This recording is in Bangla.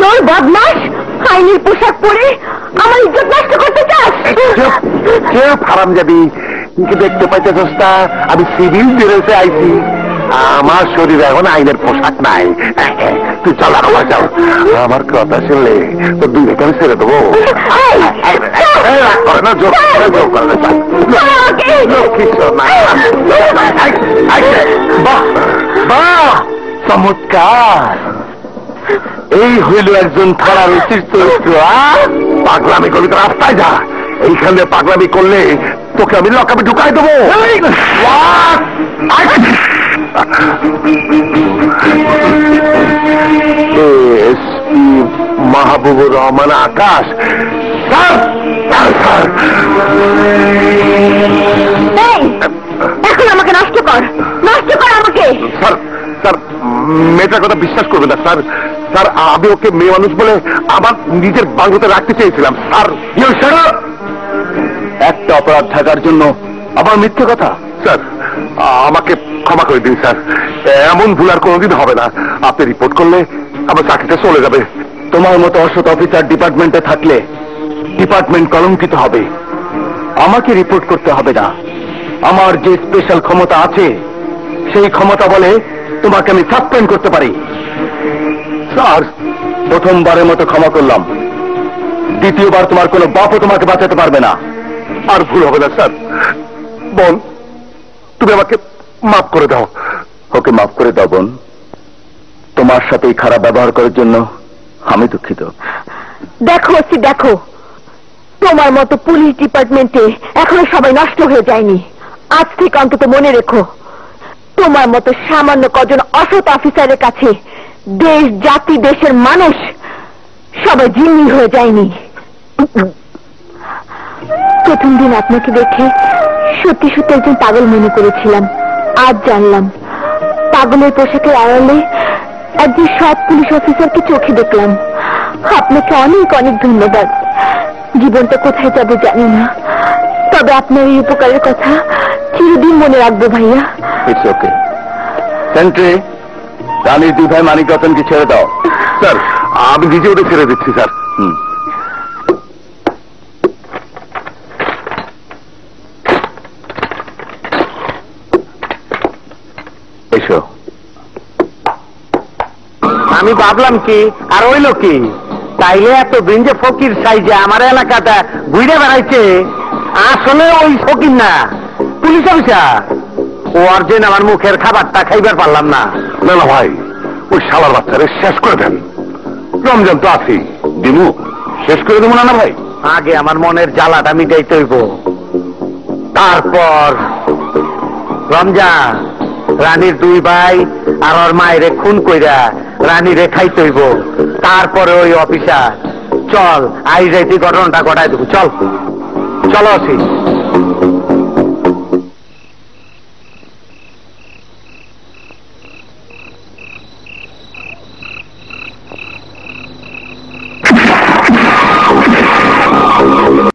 তোর বদমাস আইনের পোশাক পরে আমার ইজ্জত নষ্ট করতে চাস? হারাম যাবি দেখতে পাইতেছস না আমি সিভিল ড্রেসে আইছি, আমার শরীরে এখন আইনের পোশাক নাই। তুই চল আর আমার যাও, আমার কথা শুনলে তো দুই রেখানে ছেড়ে দেবো। চমৎকার, এই হইল একজন থানার উচিত চরিত্র। পাগলামি করবি তো রাস্তায় যা, এইখানে পাগলামি করলে তোকে আমি লকাপে ঢুকাই দেবো। মাহবুবুর রহমান আকাশ, এখন আমাকে নষ্ট কর, নষ্ট কর আমাকে। স্যার স্যার মেয়েটার কথা বিশ্বাস করবে না স্যার। স্যার আমি ওকে মেয়ে মানুষ বলে আমার নিজের বাংলোতে রাখতে চেয়েছিলাম স্যার। একটা অপরাধ থাকার জন্য আবার মিথ্যে কথা। স্যার আমাকে ক্ষমা করে দিন স্যার, এমন ভুল আর কোনোদিন হবে না। আপনি রিপোর্ট করলে আমার চাকরিটা চলে যাবে। তোমার মতো অসৎ অফিসার ডিপার্টমেন্টে থাকলে ডিপার্টমেন্ট কলঙ্কিত হবে। আমাকে রিপোর্ট করতে হবে না, আমার যে স্পেশাল ক্ষমতা আছে সেই ক্ষমতা বলে তোমাকে আমি সাসপেন্ড করতে পারি। স্যার প্রথমবারের মতো ক্ষমা করলাম, দ্বিতীয়বার তোমার কোনো বাপও তোমাকে বাঁচাতে পারবে না। আর ভুল হবে না স্যার। বোন তুমি আমাকে মাফ করে দাও। ওকে মাফ করে দাও বোন, তোমার সাথে খারাপ ব্যবহার করার জন্য আমি দুঃখিত। দেখো দেখো, তোমার মতো পুলিশ ডিপার্টমেন্টে এখনো সবাই নষ্ট হয়ে যায়নি। আজ থেকে অন্তত মনে রেখো, তোমার মতো সামান্য কজন অসৎ অফিসারের কাছে দেশ জাতি দেশের মানুষ সবাই জিম্মি হয়ে যায়নি। প্রথম দিন আপনাকে দেখে সত্যি সত্যি একজন পাগল মনে করেছিলাম, আজ জানলাম পাগলের পোশাকের আড়ালে একজন সৎ পুলিশ অফিসারকে চোখে দেখলাম। আপনাকে অনেক অনেক ধন্যবাদ। জীবনটা কোথায় যাবে জানি না, তবে আপনার এই উপকারের কথা চিরদিন মনে রাখবো ভাইয়া। It's okay. সেন্ট্রি, রানীর দুই ভাই মানিক রতনকে ছেড়ে দাও। স্যার আমি নিজে ওদের ছেড়ে দিচ্ছি স্যার। এসো। আমি ভাবলাম কি আর ওইল কি, তাইলে এত দিন যে ফকির সাইজে আমার এলাকাটা ঘুরে বেড়াইছে, আসলে ওই ফকির না, পুলিশ অফিসার। ও অর্জেন আমার মুখের খাবারটা খাইবার পারলাম না। না না ভাই, ওই শালার বাচ্চারে শেষ করে দেন। রমজান তো আছি, দিমু শেষ করে দেবো না। না ভাই, আগে আমার মনের জ্বালাটা মিটাইতে হইব, তারপর রমজান রানীর দুই ভাই আর ওর মায়েরে খুন কইরা রানীরে খাইতে হইব, তারপরে ওই অফিসার। চল আই যাইতে ঘটনাটা ঘটাই দেবো। চল চলো আসি।